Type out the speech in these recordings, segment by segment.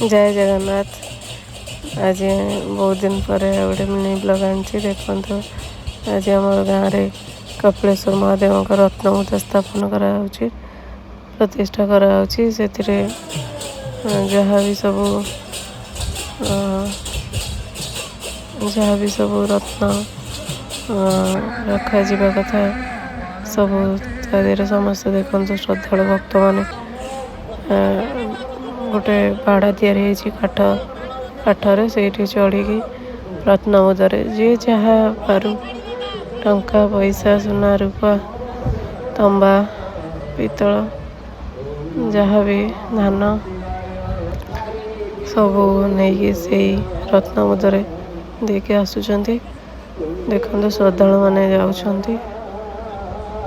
जय जगन्नाथ। आज बहुत दिन पर गोटे मिनी ब्लॉग आनी देखो। आज आम गाँव में कपिलेश्वर महादेव का रत्नमुद्रा स्थापन प्रतिष्ठा कराऊँची से जहाँ भी सब रत्न रखा जा कथा सब समस्त देखो श्रद्धा भक्त मैंने गोटे बाड़ा या काठरे से चढ़ी रत्नमुद्रा जी जहाँ पारू टंका पैसा सुना रूपा तंबा पितल जहाँ भी धान सब नहीं से रत्नमुद्रा देके आसुचंती। देखो श्रद्धालु माने जाउछंती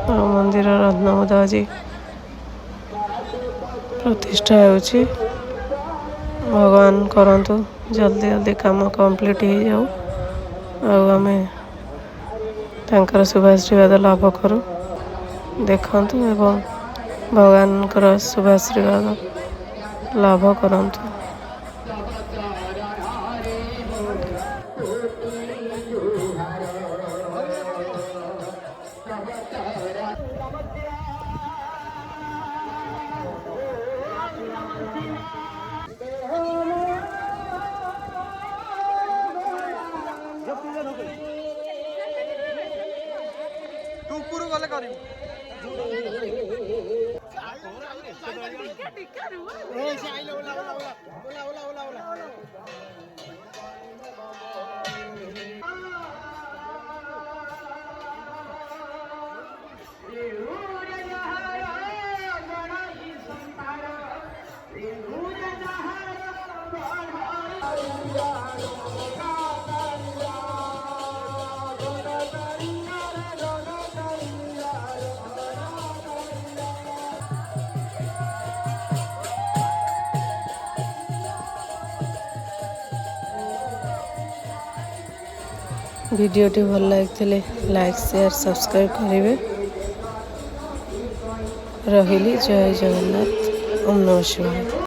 मंदिर रत्नमुद्रा आज प्रतिष्ठा होउची। भगवान करंतु जल्दी जल्दी काम कंप्लीट हो जाऊ आम तांकर शुभाशीर्वाद लाभ करूँ। देखंतु एवं भगवान शुभाशीर्वाद लाभ करंतु। भिडियोटी भल लगे लाइक शेयर सब्सक्राइब करेंगे। रही जय जगन्नाथ। ओम नमः शिवाय।